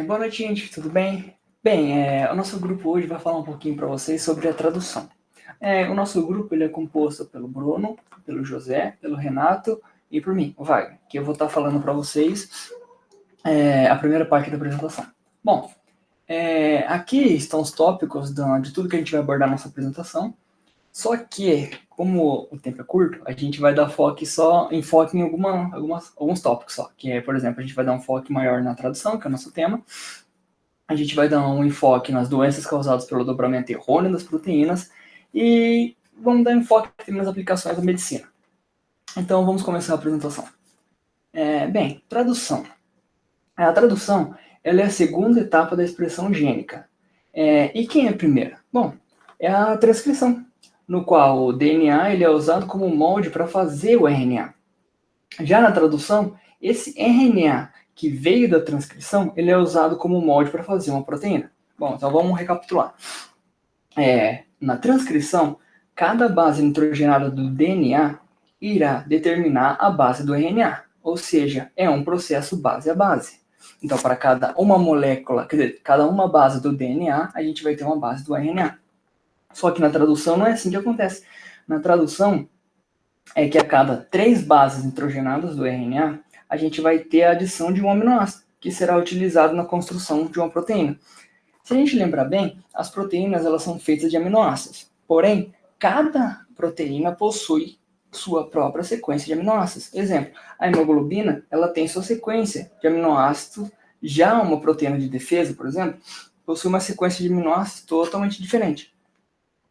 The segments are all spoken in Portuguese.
Boa noite, gente, tudo bem? Bem, o nosso grupo hoje vai falar um pouquinho para vocês sobre a tradução. O nosso grupo ele é composto pelo Bruno, pelo José, pelo Renato e por mim, o Wagner, que eu vou estar falando para vocês a primeira parte da apresentação. Bom, aqui estão os tópicos de tudo que a gente vai abordar na nossa apresentação, só que, como o tempo é curto, a gente vai dar enfoque em alguns tópicos só, que é, por exemplo, a gente vai dar um foco maior na tradução, que é o nosso tema. A gente vai dar um enfoque nas doenças causadas pelo dobramento errôneo das proteínas e vamos dar enfoque nas aplicações da medicina. Então, vamos começar a apresentação. Bem, tradução. A tradução ela é a segunda etapa da expressão gênica. E quem é a primeira? Bom, é a transcrição, no qual o DNA ele é usado como molde para fazer o RNA. Já na tradução, esse RNA que veio da transcrição, ele é usado como molde para fazer uma proteína. Bom, então vamos recapitular. Na transcrição, cada base nitrogenada do DNA irá determinar a base do RNA, ou seja, é um processo base a base. Então, para cada uma molécula, quer dizer, cada uma base do DNA, a gente vai ter uma base do RNA. Só que na tradução não é assim que acontece. Na tradução, é que a cada 3 bases nitrogenadas do RNA, a gente vai ter a adição de um aminoácido, que será utilizado na construção de uma proteína. Se a gente lembrar bem, as proteínas elas são feitas de aminoácidos. Porém, cada proteína possui sua própria sequência de aminoácidos. Exemplo, a hemoglobina ela tem sua sequência de aminoácidos. Já uma proteína de defesa, por exemplo, possui uma sequência de aminoácidos totalmente diferente.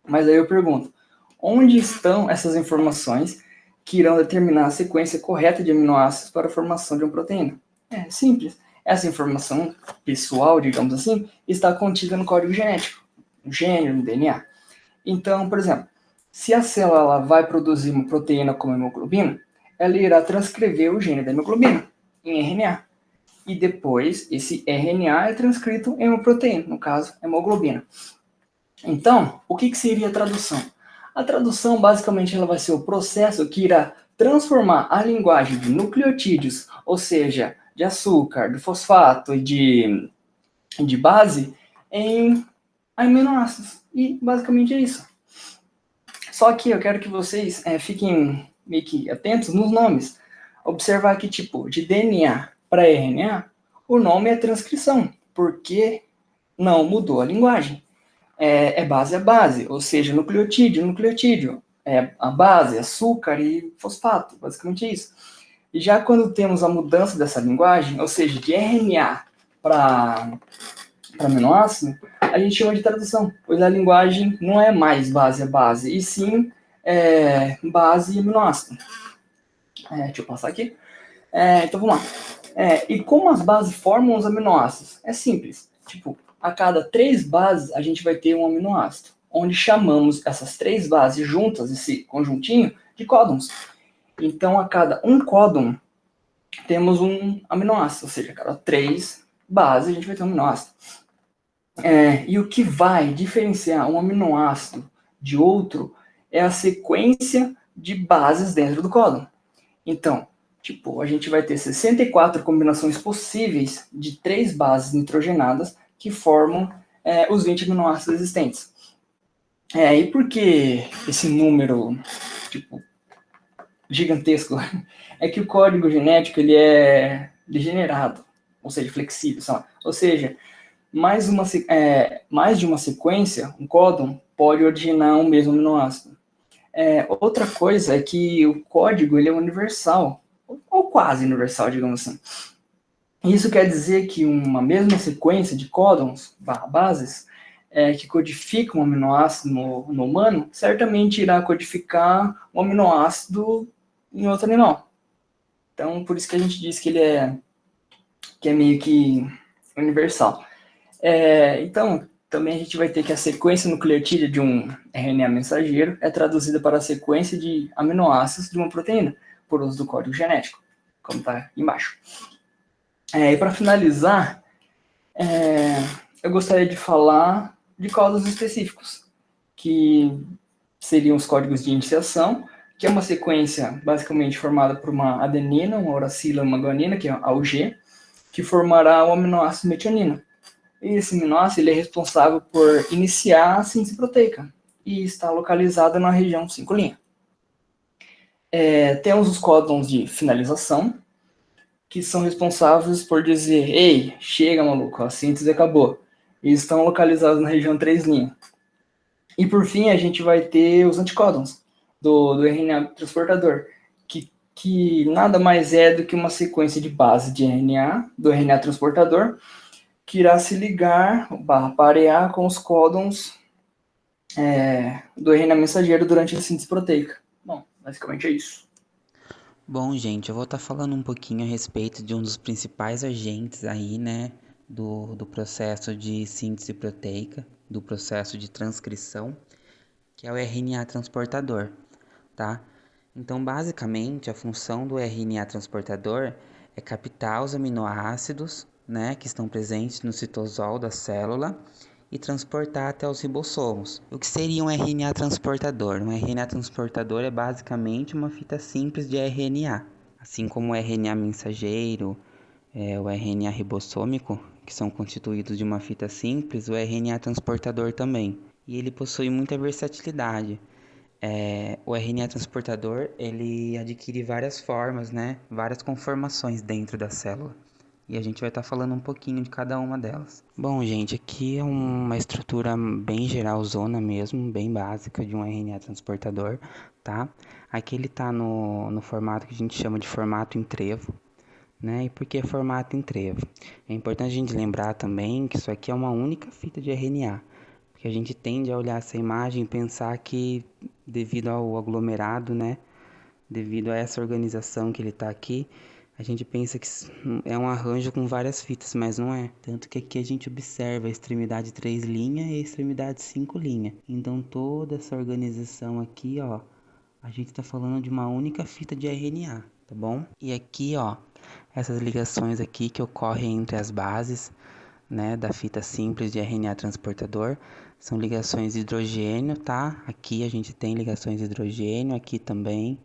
Mas aí eu pergunto, onde estão essas informações que irão determinar a sequência correta de aminoácidos para a formação de uma proteína? É simples. Essa informação pessoal, digamos assim, está contida no código genético, no gene, no DNA. Então, por exemplo, se a célula vai produzir uma proteína como hemoglobina, ela irá transcrever o gene da hemoglobina em RNA. E depois, esse RNA é transcrito em uma proteína, no caso, hemoglobina. Então, o que seria a tradução? A tradução, basicamente, ela vai ser o processo que irá transformar a linguagem de nucleotídeos, ou seja, de açúcar, de fosfato e de base, em aminoácidos. E, basicamente, é isso. Só que eu quero que vocês fiquem meio que atentos nos nomes. Observar que, tipo, de DNA para RNA, o nome é transcrição, porque não mudou a linguagem. Base a base, ou seja, nucleotídeo. A base, açúcar e fosfato, basicamente é isso. E já quando temos a mudança dessa linguagem, ou seja, de RNA para aminoácido, a gente chama de tradução, pois a linguagem não é mais base a base, e sim base e aminoácido. Deixa eu passar aqui. Então vamos lá. E como as bases formam os aminoácidos? É simples. Tipo, a cada 3 bases, a gente vai ter um aminoácido, onde chamamos essas 3 bases juntas, esse conjuntinho, de códons. Então, a cada um códon, temos um aminoácido, ou seja, a cada 3 bases, a gente vai ter um aminoácido. E o que vai diferenciar um aminoácido de outro é a sequência de bases dentro do códon. Então, tipo, a gente vai ter 64 combinações possíveis de 3 bases nitrogenadas que formam os 20 aminoácidos existentes. E por que esse número, tipo, gigantesco? É que o código genético ele é degenerado, ou seja, flexível. Ou seja, mais de uma sequência, um códon, pode originar um mesmo aminoácido. Outra coisa é que o código ele é universal, ou quase universal, digamos assim. Isso quer dizer que uma mesma sequência de códons, bases, que codificam um aminoácido no humano, certamente irá codificar um aminoácido em outro animal. Então, por isso que a gente diz que ele é meio que universal. Então, também a gente vai ter que a sequência nucleotídea de um RNA mensageiro é traduzida para a sequência de aminoácidos de uma proteína, por uso do código genético, como está embaixo. E para finalizar, eu gostaria de falar de códigos específicos, que seriam os códigos de iniciação, que é uma sequência basicamente formada por uma adenina, uma uracila e uma guanina, que é a UG, que formará o aminoácido metionina. E esse aminoácido ele é responsável por iniciar a síntese proteica e está localizado na região 5' temos os códons de finalização, que são responsáveis por dizer: ei, chega maluco, a síntese acabou. E estão localizados na região 3'. E por fim, a gente vai ter os anticódons do RNA transportador, que nada mais é do que uma sequência de base de RNA, do RNA transportador, que irá se ligar, parear com os códons do RNA mensageiro durante a síntese proteica. Bom, basicamente é isso. Bom, gente, eu vou estar falando um pouquinho a respeito de um dos principais agentes aí, né, do processo de síntese proteica, do processo de transcrição, que é o RNA transportador, tá? Então, basicamente, a função do RNA transportador é captar os aminoácidos, né, que estão presentes no citosol da célula e transportar até os ribossomos. O que seria um RNA transportador? Um RNA transportador é basicamente uma fita simples de RNA, assim como o RNA mensageiro, o RNA ribossômico, que são constituídos de uma fita simples, o RNA transportador também. E ele possui muita versatilidade. O RNA transportador, ele adquire várias formas, né? Várias conformações dentro da célula. E a gente vai estar falando um pouquinho de cada uma delas. Bom, gente, aqui é uma estrutura bem geralzona mesmo, bem básica de um RNA transportador, tá? Aqui ele está no formato que a gente chama de formato em trevo, né? E por que formato em trevo? É importante a gente lembrar também que isso aqui é uma única fita de RNA, porque a gente tende a olhar essa imagem e pensar que devido ao aglomerado, né? Devido a essa organização que ele está aqui, a gente pensa que é um arranjo com várias fitas, mas não é. Tanto que aqui a gente observa a extremidade 3' e a extremidade 5'. Então toda essa organização aqui, ó, a gente está falando de uma única fita de RNA, tá bom? E aqui, ó, essas ligações aqui que ocorrem entre as bases, né, da fita simples de RNA transportador, são ligações de hidrogênio, tá? Aqui a gente tem ligações de hidrogênio, aqui também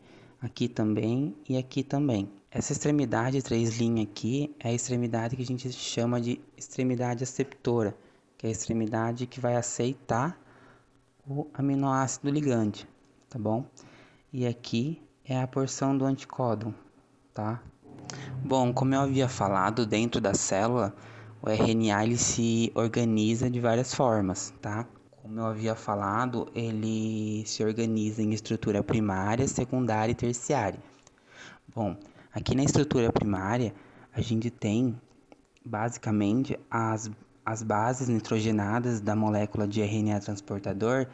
e aqui também. Essa extremidade 3' aqui é a extremidade que a gente chama de extremidade aceptora, que é a extremidade que vai aceitar o aminoácido ligante, tá bom? E aqui é a porção do anticódon, tá? Bom, como eu havia falado, dentro da célula, o RNA ele se organiza de várias formas, tá? Como eu havia falado, ele se organiza em estrutura primária, secundária e terciária. Bom, aqui na estrutura primária, a gente tem basicamente as bases nitrogenadas da molécula de RNA transportador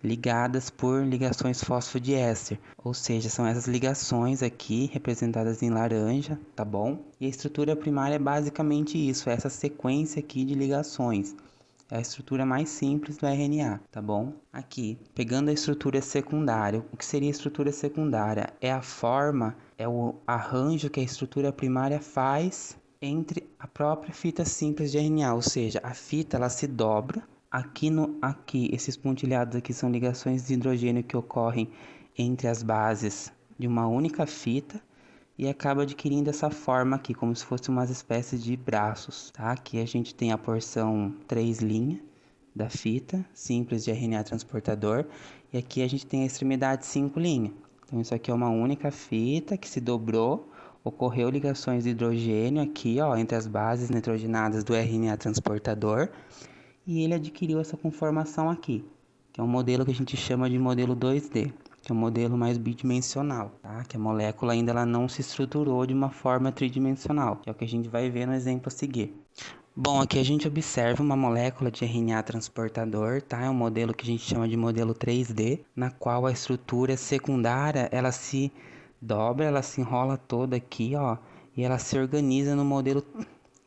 ligadas por ligações fosfodiéster, ou seja, são essas ligações aqui representadas em laranja, tá bom? E a estrutura primária é basicamente isso, é essa sequência aqui de ligações. É a estrutura mais simples do RNA, tá bom? Aqui, pegando a estrutura secundária, o que seria a estrutura secundária? É a forma, é o arranjo que a estrutura primária faz entre a própria fita simples de RNA, ou seja, a fita ela se dobra. Aqui esses pontilhados aqui são ligações de hidrogênio que ocorrem entre as bases de uma única fita e acaba adquirindo essa forma aqui, como se fosse umas espécies de braços, tá? Aqui a gente tem a porção 3' da fita simples de RNA transportador e aqui a gente tem a extremidade 5'. Então isso aqui é uma única fita que se dobrou, ocorreu ligações de hidrogênio aqui, ó, entre as bases nitrogenadas do RNA transportador e ele adquiriu essa conformação aqui, que é um modelo que a gente chama de modelo 2D, que é um modelo mais bidimensional, tá? Que a molécula ainda ela não se estruturou de uma forma tridimensional, que é o que a gente vai ver no exemplo a seguir. Bom, aqui a gente observa uma molécula de RNA transportador, tá? É um modelo que a gente chama de modelo 3D, na qual a estrutura secundária, ela se dobra, ela se enrola toda aqui, ó, e ela se organiza no modelo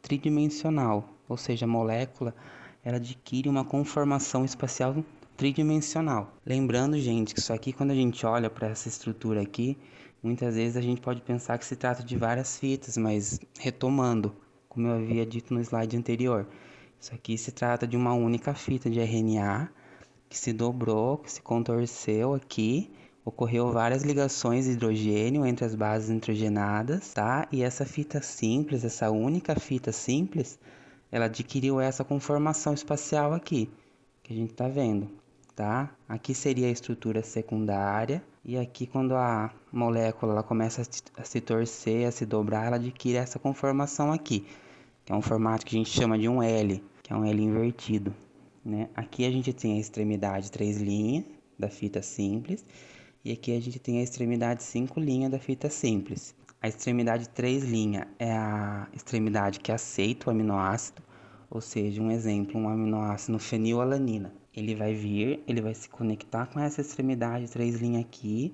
tridimensional, ou seja, a molécula ela adquire uma conformação espacial tridimensional. Lembrando, gente, que isso aqui, quando a gente olha para essa estrutura aqui, muitas vezes a gente pode pensar que se trata de várias fitas, mas retomando, como eu havia dito no slide anterior, isso aqui se trata de uma única fita de RNA que se dobrou, que se contorceu aqui, ocorreu várias ligações de hidrogênio entre as bases nitrogenadas, tá? E essa fita simples, essa única fita simples, ela adquiriu essa conformação espacial aqui, que a gente tá vendo, tá? Aqui seria a estrutura secundária, e aqui quando a molécula ela começa a se torcer, a se dobrar, ela adquire essa conformação aqui, que é um formato que a gente chama de um L, que é um L invertido, né? Aqui a gente tem a extremidade 3 linhas da fita simples, e aqui a gente tem a extremidade 5 linha da fita simples. A extremidade 3 linha é a extremidade que aceita o aminoácido, ou seja, um exemplo, um aminoácido fenilalanina. Ele vai vir, ele vai se conectar com essa extremidade 3 linha aqui,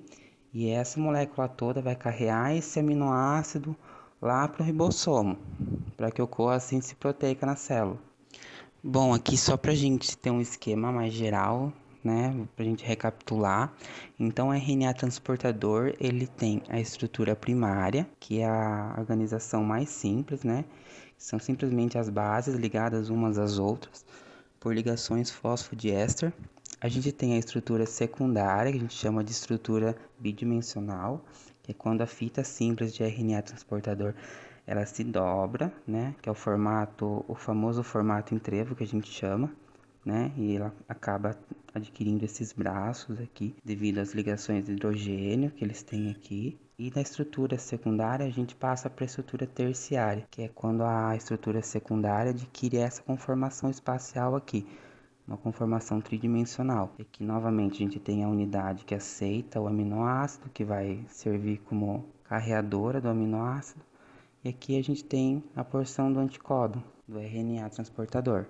e essa molécula toda vai carregar esse aminoácido lá para o ribossomo, para que ocorra a síntese proteica na célula. Bom, aqui só para a gente ter um esquema mais geral, né, para a gente recapitular. Então, o RNA transportador, ele tem a estrutura primária, que é a organização mais simples, né, são simplesmente as bases ligadas umas às outras por ligações fosfodiéster. A gente tem a estrutura secundária, que a gente chama de estrutura bidimensional, que é quando a fita simples de RNA transportador ela se dobra, né, que é o famoso formato em trevo que a gente chama, né, e ela acaba adquirindo esses braços aqui devido às ligações de hidrogênio que eles têm aqui. E na estrutura secundária a gente passa para a estrutura terciária, que é quando a estrutura secundária adquire essa conformação espacial aqui, uma conformação tridimensional. Aqui novamente a gente tem a unidade que aceita o aminoácido, que vai servir como carreadora do aminoácido. E aqui a gente tem a porção do anticódon, do RNA transportador.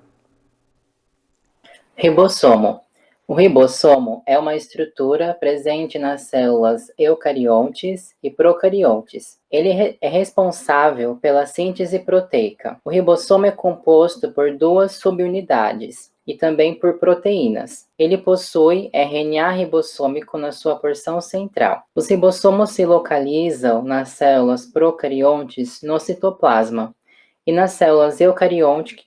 Ribossomo. O ribossomo é uma estrutura presente nas células eucariontes e procariontes. Ele é responsável pela síntese proteica. O ribossomo é composto por duas subunidades e também por proteínas. Ele possui RNA ribossômico na sua porção central. Os ribossomos se localizam nas células procariontes no citoplasma e nas células eucariontes,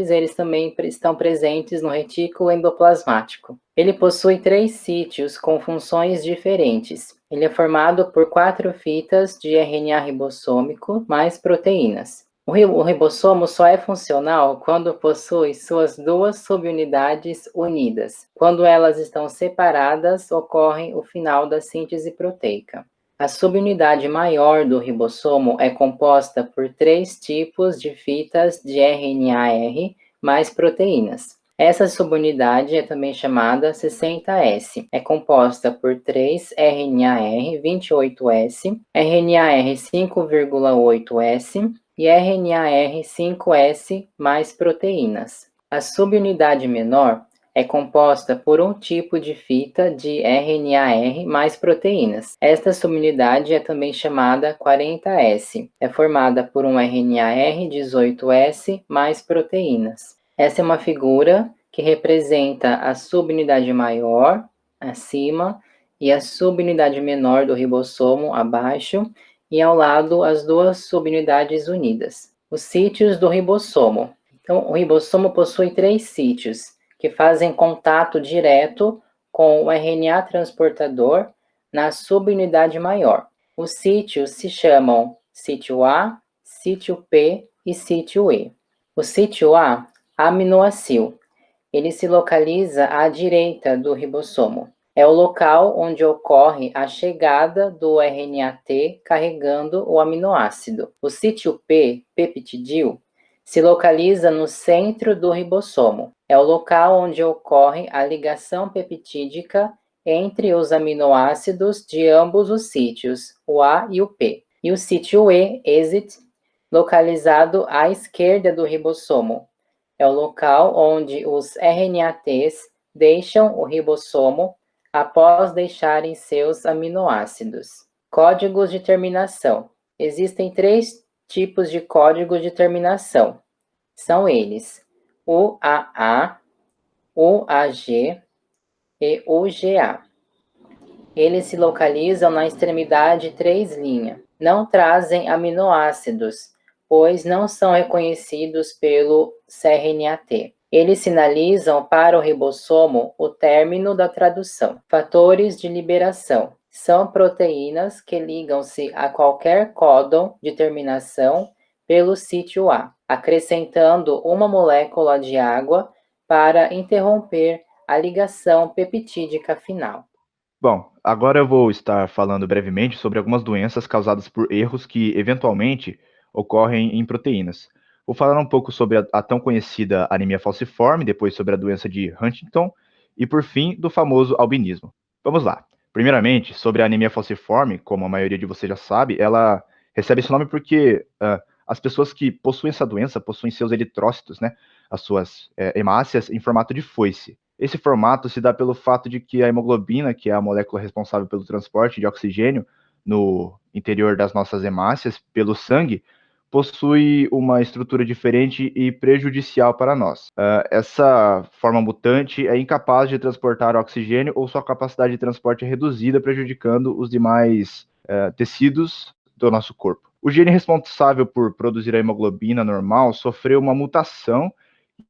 eles também estão presentes no retículo endoplasmático. Ele possui 3 sítios com funções diferentes. Ele é formado por 4 fitas de RNA ribossômico mais proteínas. O ribossomo só é funcional quando possui suas duas subunidades unidas. Quando elas estão separadas, ocorre o final da síntese proteica. A subunidade maior do ribossomo é composta por 3 tipos de fitas de RNAR mais proteínas. Essa subunidade é também chamada 60S. É composta por 3 RNAR 28S, RNAR 5,8S e RNAR 5S mais proteínas. A subunidade menor é composta por um tipo de fita de RNAR mais proteínas. Esta subunidade é também chamada 40S. É formada por um RNAR 18S mais proteínas. Essa é uma figura que representa a subunidade maior, acima, e a subunidade menor do ribossomo, abaixo, e ao lado as duas subunidades unidas. Os sítios do ribossomo. Então, o ribossomo possui 3 sítios que fazem contato direto com o RNA transportador na subunidade maior. Os sítios se chamam sítio A, sítio P e sítio E. O sítio A, aminoácido, ele se localiza à direita do ribossomo. É o local onde ocorre a chegada do RNA-T carregando o aminoácido. O sítio P, peptidil, se localiza no centro do ribossomo. É o local onde ocorre a ligação peptídica entre os aminoácidos de ambos os sítios, o A e o P. E o sítio E, exit, localizado à esquerda do ribossomo. É o local onde os RNA-Ts deixam o ribossomo após deixarem seus aminoácidos. Códigos de terminação. Existem 3 tipos de códigos de terminação. São eles: UAA, UAG e UGA. Eles se localizam na extremidade 3 linha. Não trazem aminoácidos, pois não são reconhecidos pelo cRNA-T. Eles sinalizam para o ribossomo o término da tradução. Fatores de liberação são proteínas que ligam-se a qualquer códon de terminação pelo sítio A, acrescentando uma molécula de água para interromper a ligação peptídica final. Bom, agora eu vou estar falando brevemente sobre algumas doenças causadas por erros que, eventualmente, ocorrem em proteínas. Vou falar um pouco sobre a tão conhecida anemia falciforme, depois sobre a doença de Huntington e, por fim, do famoso albinismo. Vamos lá. Primeiramente, sobre a anemia falciforme, como a maioria de vocês já sabe, ela recebe esse nome porque as pessoas que possuem essa doença possuem seus eritrócitos, né, as suas hemácias, em formato de foice. Esse formato se dá pelo fato de que a hemoglobina, que é a molécula responsável pelo transporte de oxigênio no interior das nossas hemácias, pelo sangue, possui uma estrutura diferente e prejudicial para nós. Essa forma mutante é incapaz de transportar oxigênio ou sua capacidade de transporte é reduzida, prejudicando os demais tecidos do nosso corpo. O gene responsável por produzir a hemoglobina normal sofreu uma mutação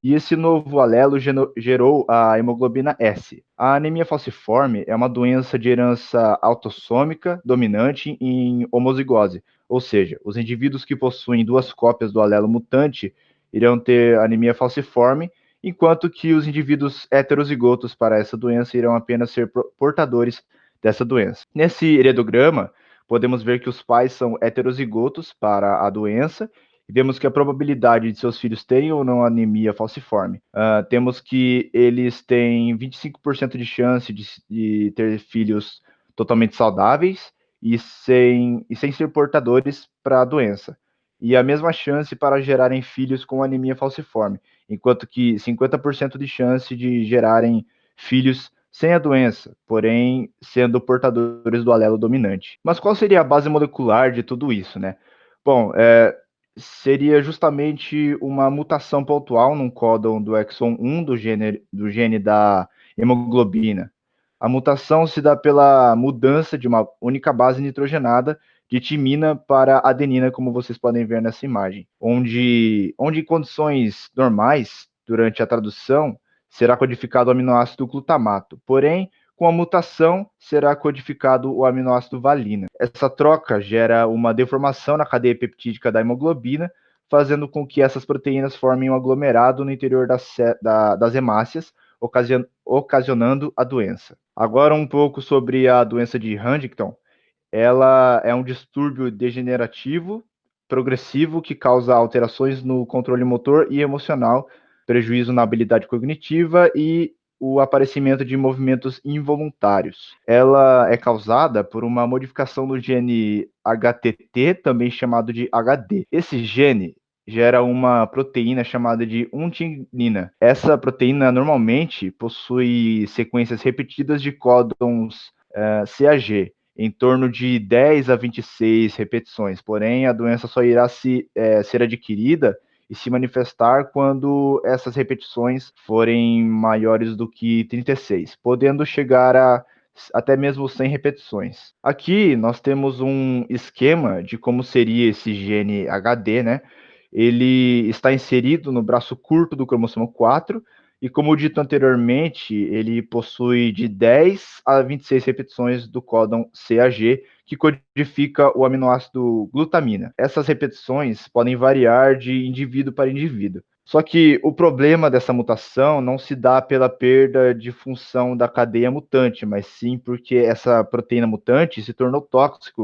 e esse novo alelo gerou a hemoglobina S. A anemia falciforme é uma doença de herança autossômica dominante em homozigose, ou seja, os indivíduos que possuem duas cópias do alelo mutante irão ter anemia falciforme, enquanto que os indivíduos heterozigotos para essa doença irão apenas ser portadores dessa doença. Nesse heredograma, podemos ver que os pais são heterozigotos para a doença e vemos que a probabilidade de seus filhos terem ou não anemia falciforme. Temos que eles têm 25% de chance de ter filhos totalmente saudáveis e sem ser portadores para a doença. E a mesma chance para gerarem filhos com anemia falciforme, enquanto que 50% de chance de gerarem filhos sem a doença, porém sendo portadores do alelo dominante. Mas qual seria a base molecular de tudo isso, né? Bom, seria justamente uma mutação pontual num códon do exon 1 do gene da hemoglobina. A mutação se dá pela mudança de uma única base nitrogenada de timina para adenina, como vocês podem ver nessa imagem, onde em condições normais, durante a tradução, será codificado o aminoácido glutamato. Porém, com a mutação, será codificado o aminoácido valina. Essa troca gera uma deformação na cadeia peptídica da hemoglobina, fazendo com que essas proteínas formem um aglomerado no interior das hemácias, ocasionando a doença. Agora um pouco sobre a doença de Huntington. Ela é um distúrbio degenerativo progressivo que causa alterações no controle motor e emocional, prejuízo na habilidade cognitiva e o aparecimento de movimentos involuntários. Ela é causada por uma modificação no gene HTT, também chamado de HD. Esse gene gera uma proteína chamada de untinina. Essa proteína normalmente possui sequências repetidas de códons CAG, em torno de 10 a 26 repetições. Porém, a doença só irá ser adquirida e se manifestar quando essas repetições forem maiores do que 36, podendo chegar a até mesmo 100 repetições. Aqui nós temos um esquema de como seria esse gene HD, né? Ele está inserido no braço curto do cromossomo 4 e, como dito anteriormente, ele possui de 10 a 26 repetições do códon CAG, que codifica o aminoácido glutamina. Essas repetições podem variar de indivíduo para indivíduo. Só que o problema dessa mutação não se dá pela perda de função da cadeia mutante, mas sim porque essa proteína mutante se tornou tóxica,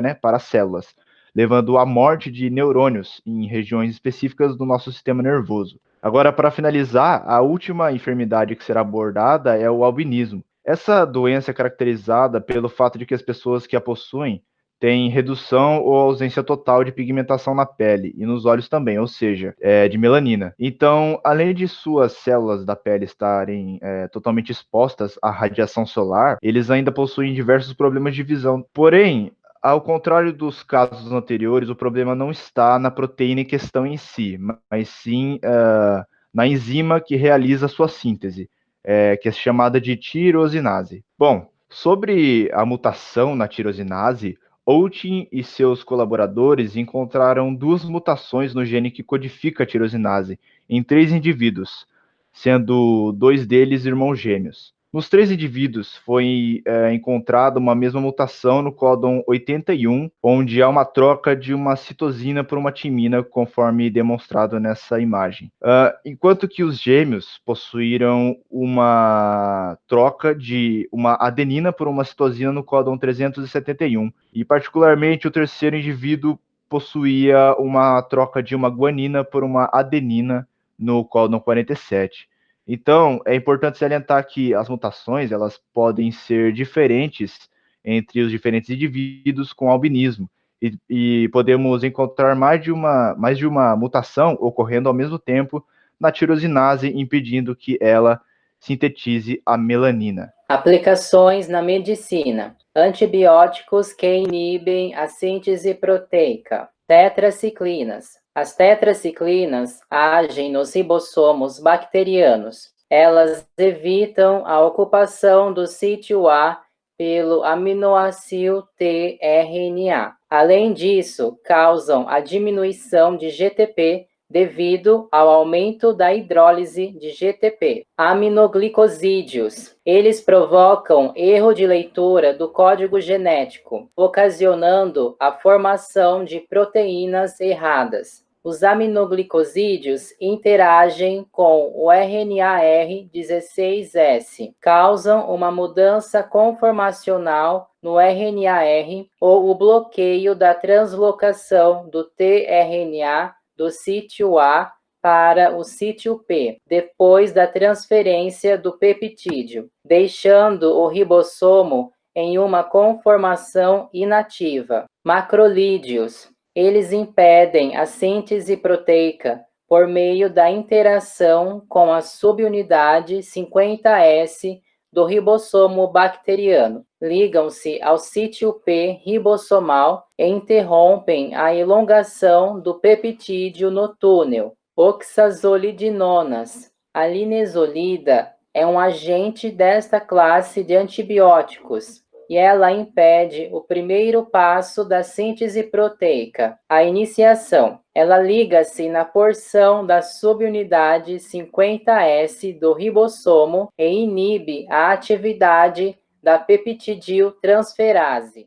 né, para as células, levando à morte de neurônios em regiões específicas do nosso sistema nervoso. Agora, para finalizar, a última enfermidade que será abordada é o albinismo. Essa doença é caracterizada pelo fato de que as pessoas que a possuem têm redução ou ausência total de pigmentação na pele e nos olhos também, ou seja, de melanina. Então, além de suas células da pele estarem totalmente expostas à radiação solar, eles ainda possuem diversos problemas de visão. Porém, ao contrário dos casos anteriores, o problema não está na proteína em questão em si, mas sim na enzima que realiza a sua síntese, que é chamada de tirosinase. Bom, sobre a mutação na tirosinase, Outin e seus colaboradores encontraram 2 mutações no gene que codifica a tirosinase em 3 indivíduos, sendo 2 deles irmãos gêmeos. Nos 3 indivíduos foi encontrada uma mesma mutação no códon 81, onde há uma troca de uma citosina por uma timina, conforme demonstrado nessa imagem. Enquanto que os gêmeos possuíram uma troca de uma adenina por uma citosina no códon 371, e particularmente o terceiro indivíduo possuía uma troca de uma guanina por uma adenina no códon 47. Então, é importante salientar que as mutações elas podem ser diferentes entre os diferentes indivíduos com albinismo, e podemos encontrar mais de uma mutação ocorrendo ao mesmo tempo na tirosinase, impedindo que ela sintetize a melanina. Aplicações na medicina. Antibióticos que inibem a síntese proteica. Tetraciclinas. As tetraciclinas agem nos ribossomos bacterianos. Elas evitam a ocupação do sítio A pelo aminoácido tRNA. Além disso, causam a diminuição de GTP devido ao aumento da hidrólise de GTP. Aminoglicosídeos. Eles provocam erro de leitura do código genético, ocasionando a formação de proteínas erradas. Os aminoglicosídeos interagem com o RNAR16S, causam uma mudança conformacional no RNAR ou o bloqueio da translocação do tRNA do sítio A para o sítio P, depois da transferência do peptídeo, deixando o ribossomo em uma conformação inativa. Macrolídeos. Eles impedem a síntese proteica por meio da interação com a subunidade 50S do ribossomo bacteriano. Ligam-se ao sítio P ribossomal e interrompem a elongação do peptídeo no túnel. Oxazolidinonas. A linezolida é um agente desta classe de antibióticos e ela impede o primeiro passo da síntese proteica, a iniciação. Ela liga-se na porção da subunidade 50S do ribossomo e inibe a atividade da peptidiltransferase.